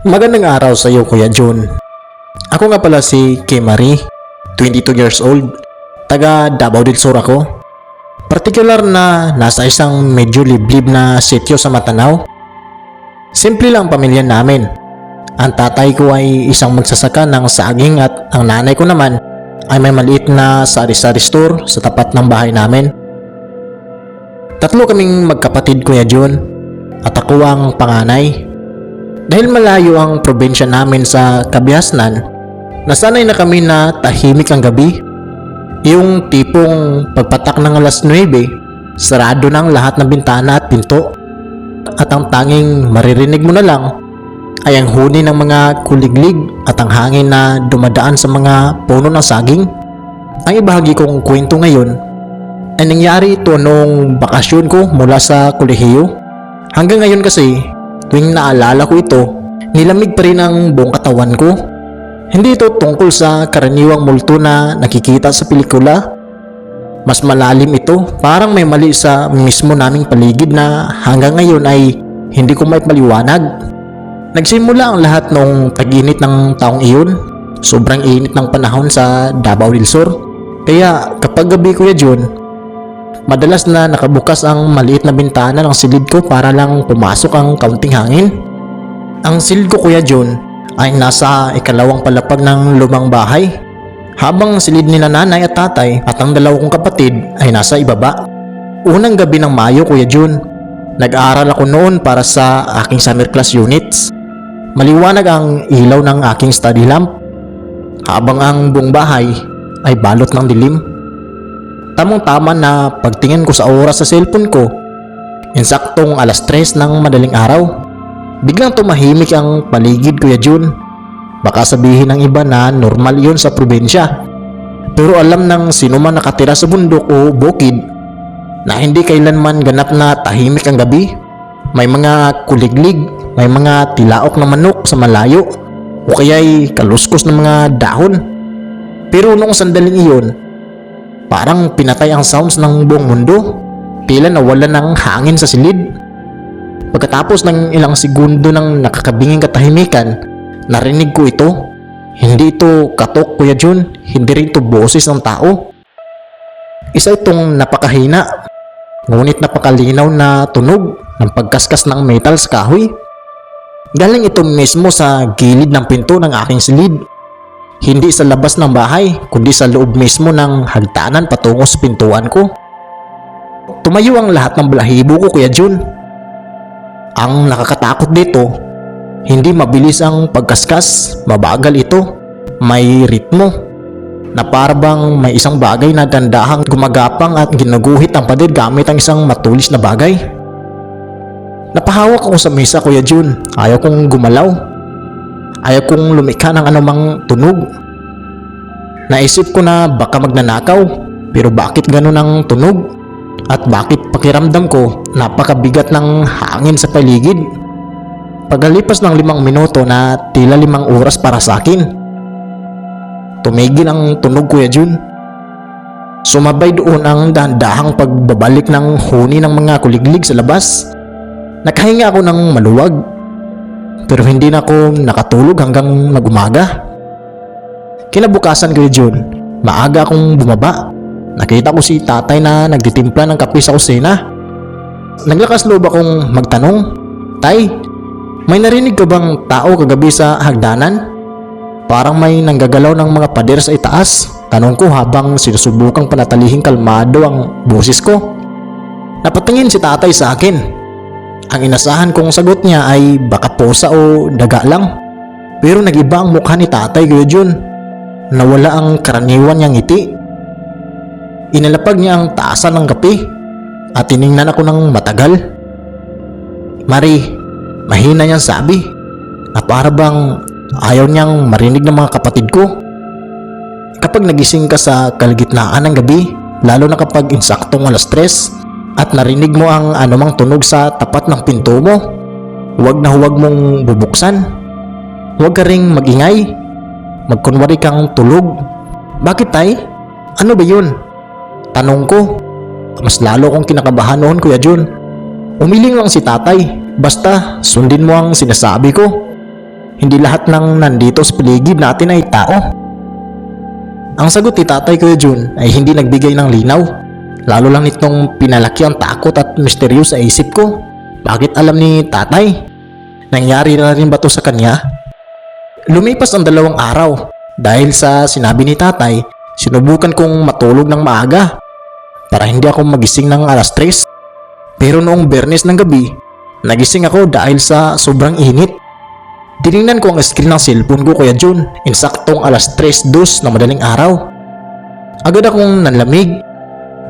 Magandang araw sa iyo, Kuya Jun. Ako nga pala si Kay Marie, 22 years old, taga Davao del Sur ako. Partikular na nasa isang medyo liblib na sityo sa Matanao. Simple lang ang pamilya namin. Ang tatay ko ay isang magsasaka ng saging at ang nanay ko naman ay may maliit na sari-sari store sa tapat ng bahay namin. Tatlo kaming magkapatid, Kuya Jun, at ako ang panganay. Dahil malayo ang probinsya namin sa Kabiasnan, nasanay na kami na tahimik ang gabi. Yung tipong pagpatak ng alas 9, sarado ng lahat ng bintana at pinto. At ang tanging maririnig mo na lang ay ang huni ng mga kuliglig at ang hangin na dumadaan sa mga puno ng saging. Ang ibahagi kong kwento ngayon ay nangyari ito noong bakasyon ko mula sa kolehiyo. Hanggang ngayon kasi, tuwing naalala ko ito, nilamig pa rin ang buong katawan ko. Hindi ito tungkol sa karaniwang multo na nakikita sa pelikula. Mas malalim ito, parang may mali sa mismo naming paligid na hanggang ngayon ay hindi ko maipaliwanag. Nagsimula ang lahat noong tag-init ng taong iyon. Sobrang init ng panahon sa Davao del Sur. Kaya kapag gabi, Kuya Jun, madalas na nakabukas ang maliit na bintana ng silid ko para lang pumasok ang kaunting hangin. Ang silid ko, Kuya Jun, ay nasa ikalawang palapag ng lumang bahay, habang silid ni nanay at tatay at ang dalawa kong kapatid ay nasa ibaba. Unang gabi ng Mayo, Kuya Jun, nag-aaral ako noon para sa aking summer class units. Maliwanag ang ilaw ng aking study lamp, habang ang buong bahay ay balot ng dilim. Tamang-tama na pagtingin ko sa oras sa cellphone ko, insaktong alas 3 ng madaling araw. Biglang tumahimik ang paligid, Kuya Jun. Baka sabihin ng iba na normal yun sa probinsya. Pero alam ng sino man nakatira sa bundok o bukid na hindi kailanman ganap na tahimik ang gabi. May mga kuliglig, may mga tilaok na manok sa malayo, o kaya'y kaluskos ng mga dahon. Pero noong sandaling iyon, parang pinatay ang sounds ng buong mundo. Tila nawalan ng hangin sa silid. Pagkatapos ng ilang segundo ng nakakabinging katahimikan, narinig ko ito. Hindi ito katok, Kuya Jun. Hindi rin ito boses ng tao. Isa itong napakahina, ngunit napakalinaw na tunog ng pagkaskas ng metal sa kahoy. Galing ito mismo sa gilid ng pinto ng aking silid. Hindi sa labas ng bahay, kundi sa loob mismo ng hagdanan patungo sa pintuan ko. Tumayo ang lahat ng balahibo ko, Kuya Jun. Ang nakakatakot dito, hindi mabilis ang pagkaskas, mabagal ito. May ritmo, na parang may isang bagay na dandahang gumagapang at ginuguhit ang pader gamit ang isang matulis na bagay. Napahawak ako sa mesa, Kuya Jun. Ayaw kong gumalaw. Ayaw kong lumikha ng anumang tunog. Naisip ko na baka magnanakaw, pero bakit ganun ang tunog? At bakit pakiramdam ko napakabigat ng hangin sa paligid? Pagkalipas ng 5 minuto na tila 5 oras para sa akin, tumigil ang tunog, Kuya Jun. Sumabay doon ang dahan-dahang pagbabalik ng huni ng mga kuliglig sa labas. Nakahinga ako ng maluwag, pero hindi na ako nakatulog hanggang mag-umaga. Kinabukasan, Kuya Jun, maaga akong bumaba. Nakita ko si tatay na nagtitimpla ng kape sa kusina. Naglakas loob akong magtanong, "Tay, may narinig ka bang tao kagabi sa hagdanan? Parang may nanggagalaw ng mga pader sa itaas." Tanong ko habang sinusubukang panatalihing kalmado ang boses ko. Napatingin si tatay sa akin. Ang inasahan kong sagot niya ay baka posa o daga lang. Pero nag-iba ang mukha ni tatay, Kuya Jun. Nawala ang karaniwan niyang ngiti. Inalapag niya ang taasan ng kape at tiningnan ako ng matagal. "Marie," mahina niyang sabi, na para bang ayaw niyang marinig ng mga kapatid ko. Kapag nagising ka sa kalagitnaan ng gabi, lalo na kapag insaktong alas 3 at narinig mo ang anumang tunog sa tapat ng pinto mo, huwag na huwag mong bubuksan. Huwag ka ring magingay. Magkunwari kang tulog. "Bakit, tay? Ano ba yun?" tanong ko. Mas lalo kong kinakabahan noon, Kuya Jun. Umiling lang si tatay. Basta sundin mo ang sinasabi ko. hindi lahat ng nandito sa paligid natin ay tao. Ang sagot ni Tatay Kuya Jun ay hindi nagbigay ng linaw. Lalo lang nitong pinalaki ang takot at misteryo sa isip ko. Bakit alam ni Tatay? Nangyari na rin ba to sa kanya? Lumipas ang 2 araw. Dahil sa sinabi ni Tatay, sinubukan kong matulog ng maaga para hindi ako magising ng alas 3. Pero noong Biyernes ng gabi, nagising ako dahil sa sobrang init. Tinignan ko ang screen ng cellphone ko, Kuya Jun. Insaktong alas 3:02 na madaling araw. Agad akong nanlamig.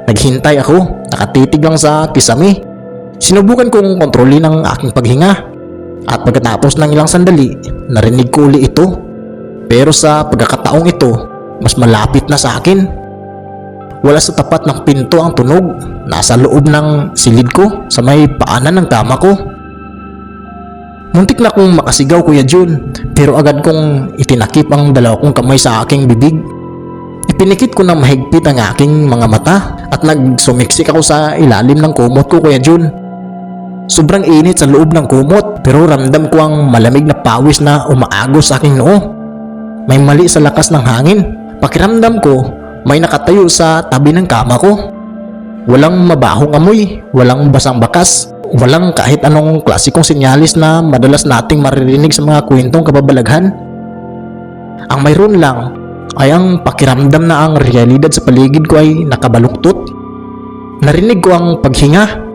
Naghintay ako, nakatitig lang sa kisame. Sinubukan kong kontrolin ang aking paghinga. At pagkatapos ng ilang sandali, narinig ko uli ito. Pero sa pagkakataong ito, mas malapit na sa akin. Wala sa tapat ng pinto ang tunog. Nasa loob ng silid ko sa may paanan ng kama ko. Muntik na akong makasigaw, Kuya Jun, pero agad kong itinakip ang 2 kong kamay sa aking bibig. Ipinikit ko ng mahigpit ang aking mga mata at nagsumiksik ako sa ilalim ng kumot ko, Kuya Jun. Sobrang init sa loob ng kumot, pero ramdam ko ang malamig na pawis na umaagos sa aking noo. May mali sa lakas ng hangin. Pakiramdam ko may nakatayo sa tabi ng kama ko. Walang mabahong amoy, walang basang bakas, walang kahit anong klasikong senyalis na madalas nating maririnig sa mga kwentong kababalaghan. Ang mayroon lang ay ang pakiramdam na ang realidad sa paligid ko ay nakabaluktot. Narinig ko ang paghinga.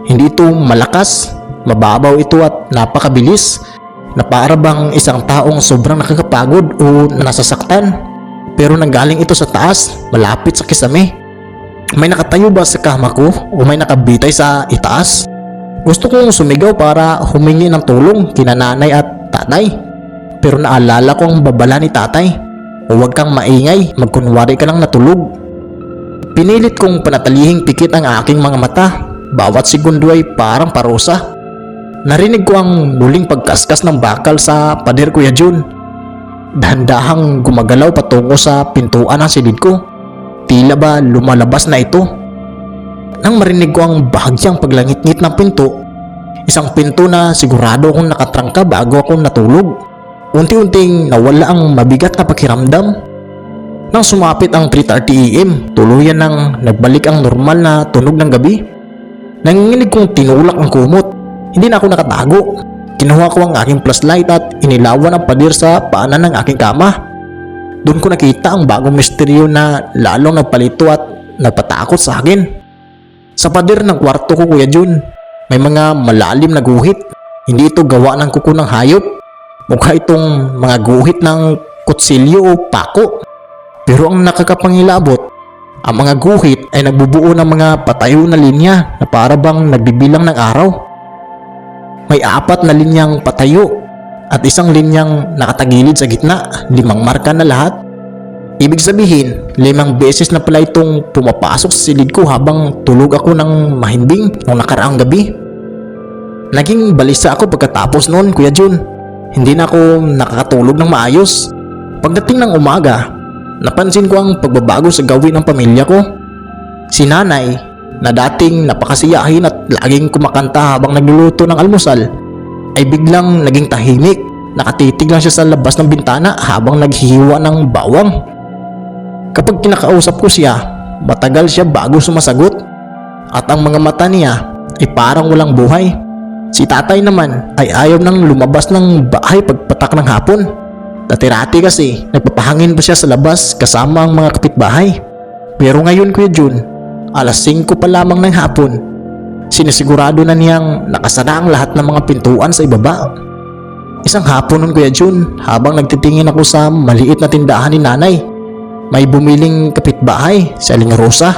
Hindi ito malakas, mababaw ito at napakabilis, na para bang isang taong sobrang nakakapagod o nasasaktan. Pero nanggaling ito sa taas, malapit sa kisame. May nakatayo ba sa kama ko o may nakabitay sa itaas? Gusto kong sumigaw para humingi ng tulong kina nanay at tatay. Pero naalala ko ang babala ni tatay. Huwag kang maingay, magkunwari ka lang natulog. Pinilit kong panatalihing pikit ang aking mga mata. Bawat segundo ay parang parusa. Narinig ko ang muling pagkaskas ng bakal sa pader, Kuya Jun. Dahan-dahang gumagalaw patungo sa pintuan ng silid ko. Tila ba lumalabas na ito? Nang marinig ko ang bahagyang paglangit-ngit ng pinto, isang pinto na sigurado akong nakatrangka bago ako natulog. Unti-unting nawala ang mabigat na pakiramdam. Nang sumapit ang 3:30 AM, tuluyan nang nagbalik ang normal na tunog ng gabi. Nanginginig kong tinulak ang kumot. Hindi na ako nakatago. Kinuha ko ang aking flashlight at inilawan ang pader sa paanan ng aking kama. Doon ko nakita ang bagong misteryo na lalong nagpalito at nagpatakot sa akin. Sa pader ng kwarto ko, Kuya Jun, may mga malalim na guhit. Hindi ito gawa ng kuko ng hayop. Mukha itong mga guhit ng kutsilyo o pako. Pero ang nakakapangilabot, ang mga guhit ay nagbubuo ng mga patayo na linya na para bang nagbibilang ng araw. May 4 na linyang patayo at isang linyang nakatagilid sa gitna, 5 marka na lahat. Ibig sabihin, 5 beses na pala itong pumapasok sa silid ko habang tulog ako ng mahimbing noong nakaraang gabi. Naging balisa ako pagkatapos noon, Kuya Jun. Hindi na ako nakakatulog ng maayos. Pagdating ng umaga, napansin ko ang pagbabago sa gawin ng pamilya ko. Si nanay, na dating napakasiyahin at laging kumakanta habang nagluluto ng almusal, ay biglang naging tahimik. Nakatitig lang siya sa labas ng bintana habang naghihiwa ng bawang. Kapag kinakausap ko siya, matagal siya bago sumasagot at ang mga mata niya ay parang walang buhay. Si tatay naman ay ayaw nang lumabas ng bahay pagpatak ng hapon. Dati-rati kasi nagpapahangin pa siya sa labas kasama ang mga kapitbahay. Pero ngayon, Kuya Jun, alas 5 pa lamang ng hapon, sinisigurado na niyang nakasara ang lahat ng mga pintuan sa ibaba. Isang hapon nun, Kuya Jun, habang nagtitingin ako sa maliit na tindahan ni nanay, may bumiling kapitbahay, si Aling Rosa.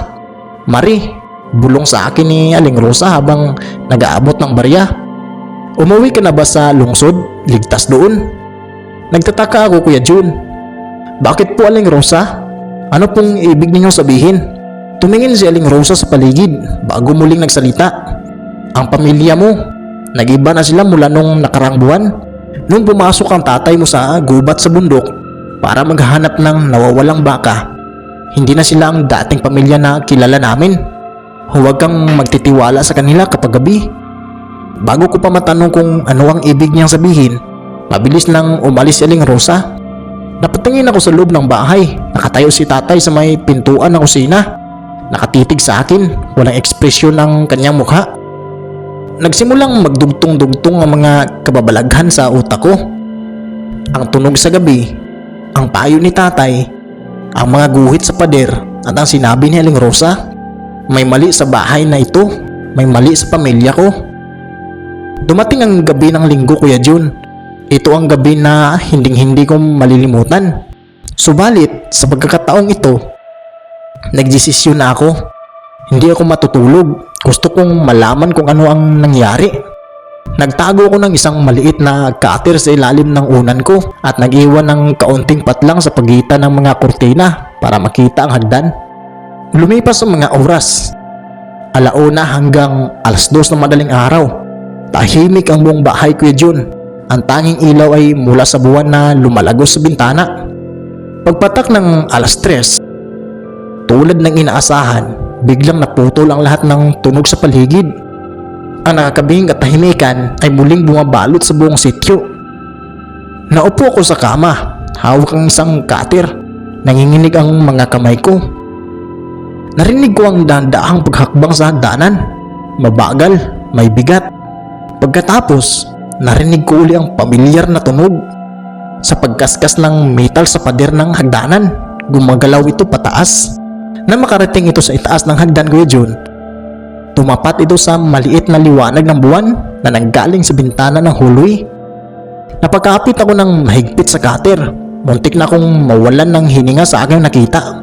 Mari, bulong sa akin ni Aling Rosa habang nag-aabot ng barya. Umuwi ka na ba sa lungsod? Ligtas doon? Nagtataka ako, Kuya Jun. Bakit po, Aling Rosa? Ano pong ibig ninyong sabihin? Tumingin si Aling Rosa sa paligid bago muling nagsalita. Ang pamilya mo, nag-iba na sila mula nung nakarang buwan. Nung pumasok ang tatay mo sa gubat sa bundok para maghahanap ng nawawalang baka, hindi na sila ang dating pamilya na kilala namin. Huwag kang magtitiwala sa kanila kapag gabi. Bago ko pa matanong kung ano ang ibig niyang sabihin, mabilis nang umalis si Aling Rosa. Napatingin ako sa loob ng bahay. Nakatayo si tatay sa may pintuan ng kusina. Nakatitig sa akin, walang ekspresyon ng kanyang mukha. Nagsimulang magdugtong-dugtong ang mga kababalaghan sa utak ko. Ang tunog sa gabi, ang payo ni tatay, ang mga guhit sa pader at ang sinabi ni Aling Rosa. May mali sa bahay na ito, may mali sa pamilya ko. Dumating ang gabi ng linggo, Kuya Jun. Ito ang gabi na hindi ko malilimutan. Subalit sa pagkakataong ito, nagdesisyon na ako. Hindi ako matutulog. Gusto kong malaman kung ano ang nangyari. Nagtago ako ng isang maliit na cutter sa ilalim ng unan ko at nag-iwan ng kaunting patlang sa pagitan ng mga kurtina para makita ang hagdan. Lumipas ang mga oras. 1:00 hanggang 2:00 ng madaling araw. Tahimik ang buong bahay, Kuya Jun. Ang tanging ilaw ay mula sa buwan na lumalagos sa bintana. Pagpatak ng 3:00, tulad ng inaasahan, biglang naputol ang lahat ng tunog sa paligid. Ang nakakabing katahimikan ay muling bumabalot sa buong sityo. Naupo ako sa kama, hawak ang isang cutter. Nanginginig ang mga kamay ko. Narinig ko ang dahan-dahang paghakbang sa hagdanan. Mabagal, may bigat. Pagkatapos, narinig ko uli ang pamilyar na tunog. Sa pagkaskas ng metal sa pader ng hagdanan, gumagalaw ito pataas. Na makarating ito sa itaas ng hagdan, Kuya Jun, tumapat ito sa maliit na liwanag ng buwan na nanggaling sa bintana ng hallway. Napagkapit ako ng mahigpit sa cutter. Muntik na akong mawalan ng hininga sa aking nakita.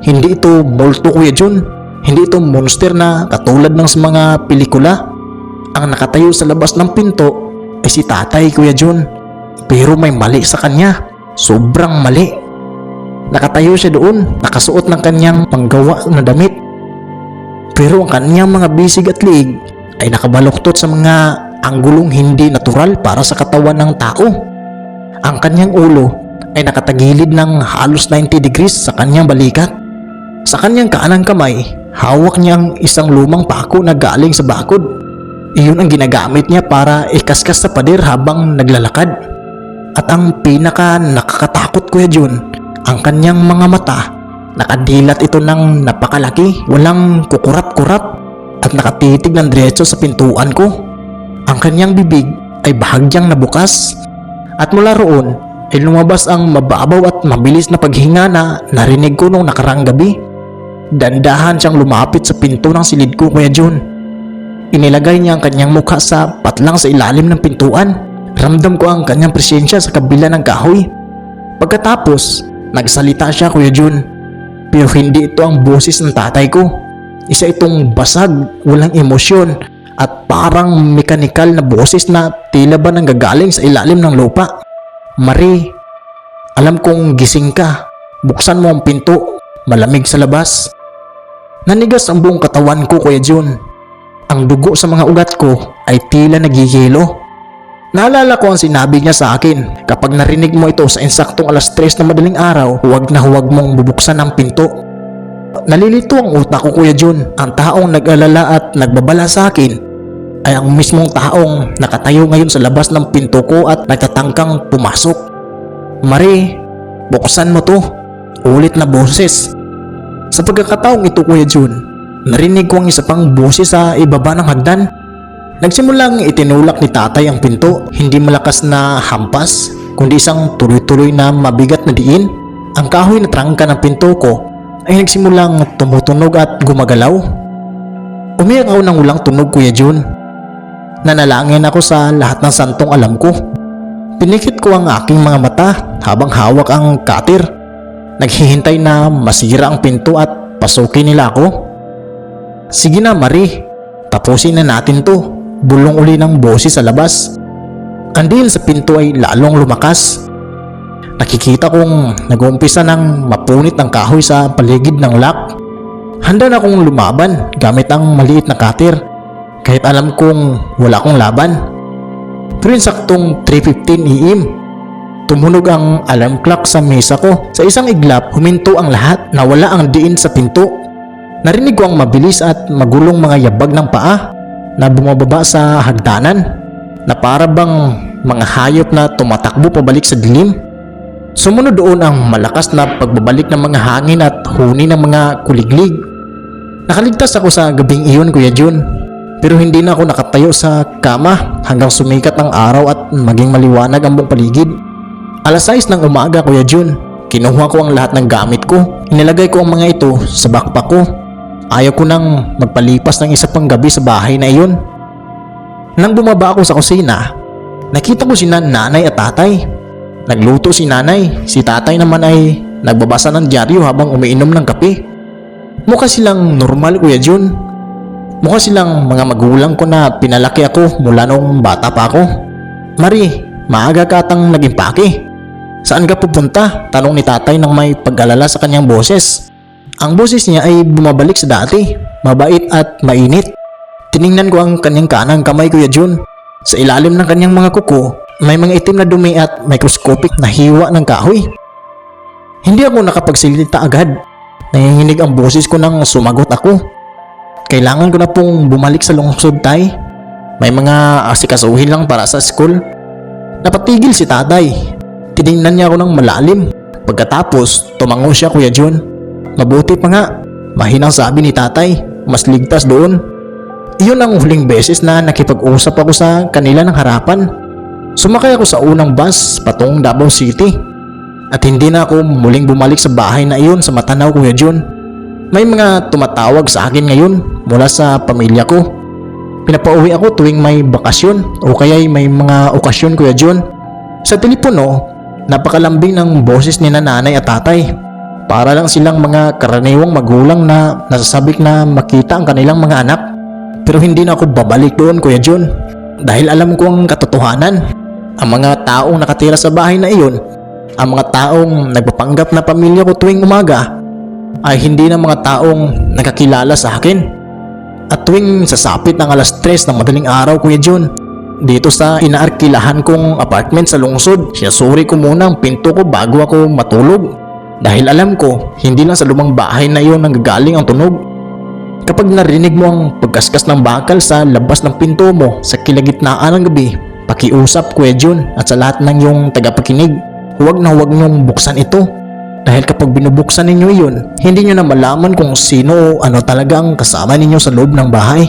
Hindi ito multo, Kuya Jun. Hindi ito monster na katulad ng sa mga pelikula. Ang nakatayo sa labas ng pinto ay si tatay, Kuya Jun. Pero may mali sa kanya. Sobrang mali. Nakatayo siya doon, nakasuot ng kanyang panggawa na damit. Pero ang kanyang mga bisig at liig ay nakabaluktot sa mga anggulong hindi natural para sa katawan ng tao. Ang kanyang ulo ay nakatagilid ng halos 90 degrees sa kanyang balikat. Sa kanyang kaanang kamay, hawak niya ang isang lumang pako na galing sa bakod. Iyon ang ginagamit niya para ikaskas sa pader habang naglalakad. At ang pinaka nakakatakot, Kuya Jun, ang kanyang mga mata, nakadilat ito ng napakalaki, walang kukurap-kurap at nakatitig ng diretso sa pintuan ko. Ang kanyang bibig ay bahagyang nabukas at mula roon ay lumabas ang mababaw at mabilis na paghinga na narinig ko nung nakarang gabi. Dandahan siyang lumapit sa pinto ng silid ko, Kuya Jun. Inilagay niya ang kanyang mukha sa patlang sa ilalim ng pintuan. Ramdam ko ang kanyang presensya sa kabila ng kahoy. Pagkatapos, nagsalita siya, Kuya Jun. Pero hindi ito ang boses ng tatay ko. Isa itong basag, walang emosyon at parang mekanikal na boses na tila ba nanggagaling sa ilalim ng lupa. Marie, alam kong gising ka. Buksan mo ang pinto. Malamig sa labas. Nanigas ang buong katawan ko, Kuya Jun. Ang dugo sa mga ugat ko ay tila nagigilo. Naalala ko ang sinabi niya sa akin, kapag narinig mo ito sa insaktong 3:00 na madaling araw, huwag na huwag mong bubuksan ang pinto. Nalilito ang utak ko, Kuya Jun. Ang taong nag-alala at nagbabala sa akin ay ang mismong taong nakatayo ngayon sa labas ng pinto ko at nagtatangkang pumasok. Marie, buksan mo to. Ulit na boses. Sa pagkakataong ito, Kuya Jun, narinig ko ang isa pang boses sa ibaba ng hagdan. Nagsimulang itinulak ni tatay ang pinto, hindi malakas na hampas, kundi isang tuloy-tuloy na mabigat na diin. Ang kahoy na trangka ng pinto ko ay nagsimulang tumutunog at gumagalaw. Umiyak ako ng walang tunog, Kuya Jun. Nanalangin ako sa lahat ng santong alam ko. Pinikit ko ang aking mga mata habang hawak ang cutter. Naghihintay na masira ang pinto at pasukin nila ako. Sige na, Marie, tapusin na natin to. Bulong uli ng boses sa labas. Ang diin sa pinto ay lalong lumakas. Nakikita kong nag-uumpisa ng mapunit ng kahoy sa paligid ng lock. Handa na akong lumaban gamit ang maliit na cutter, kahit alam kong wala akong laban. Pero saktong 3:15 AM, tumunog ang alarm clock sa mesa ko. Sa isang iglap, huminto ang lahat. Nawala ang diin sa pinto. Narinig ko ang mabilis at magulong mga yabag ng paa na bumababa sa hagdanan, na para bang mga hayop na tumatakbo pabalik sa dilim. Sumunod doon ang malakas na pagbabalik ng mga hangin at huni ng mga kuliglig. Nakaligtas ako sa gabing iyon, Kuya Jun. Pero hindi na ako nakatayo sa kama hanggang sumikat ang araw at maging maliwanag ang buong paligid. Alas 6 ng umaga, Kuya Jun. Kinuha ko ang lahat ng gamit ko. Inilagay ko ang mga ito sa backpack ko. Ayaw ko nang magpalipas ng isa pang gabi sa bahay na iyon. Nang bumaba ako sa kusina, nakita ko si nanay at tatay. Nagluto si nanay, si tatay naman ay nagbabasa ng dyaryo habang umiinom ng kape. Mukha silang normal, Kuya Jun. Mukha silang mga magulang ko na pinalaki ako mula noong bata pa ako. Mari, maaga ka atang naging paki. Saan ka pupunta? Tanong ni tatay nang may pag-alala sa kanyang boses. Ang boses niya ay bumabalik sa dati, mabait at mainit. Tiningnan ko ang kanyang kanang kamay, Kuya Jun. Sa ilalim ng kanyang mga kuko, may mga itim na dumi at microscopic na hiwa ng kahoy. Hindi ako nakapagsalita agad. Nanginginig ang boses ko nang sumagot ako. Kailangan ko na pong bumalik sa lungsod, tay. May mga asikasuhin lang para sa school. Napatigil si tatay. Tiningnan niya ako ng malalim. Pagkatapos, tumango siya, Kuya Jun. Mabuti pa nga. Mahinang sabi ni tatay. Mas ligtas doon. Iyon ang huling beses na nakipag-usap ako sa kanila ng harapan. Sumakay ako sa unang bus patungong Davao City. At hindi na ako muling bumalik sa bahay na iyon sa Matanaw, Kuya Jun. May mga tumatawag sa akin ngayon mula sa pamilya ko. Pinapauwi ako tuwing may bakasyon o kaya'y may mga okasyon, Kuya Jun. Sa telepono, napakalambing ng boses ni nanay at tatay. Para lang silang mga karaniwang magulang na nasasabik na makita ang kanilang mga anak. Pero hindi na ako babalik doon, Kuya Jun. Dahil alam ko ang katotohanan. Ang mga taong nakatira sa bahay na iyon, ang mga taong nagpapanggap na pamilya ko tuwing umaga, ay hindi na mga taong nakakilala sa akin. At tuwing sasapit ng alas 3 ng madaling araw, Kuya Jun, dito sa inaarkilahan kong apartment sa lungsod, sinasuri ko muna ang pinto ko bago ako matulog. Dahil alam ko, hindi lang sa lumang bahay na iyon nanggagaling ang tunog. Kapag narinig mo ang pagkaskas ng bakal sa labas ng pinto mo sa kilagitnaan ng gabi, pakiusap, Kuya Jun, at sa lahat ng iyong tagapakinig, huwag niyong buksan ito. Dahil kapag binubuksan ninyo iyon, hindi nyo na malaman kung sino o ano talaga ang kasama ninyo sa loob ng bahay.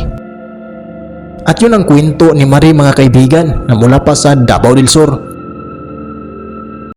At yun ang kwento ni Marie, mga kaibigan, na mula pa sa Davao del Sur.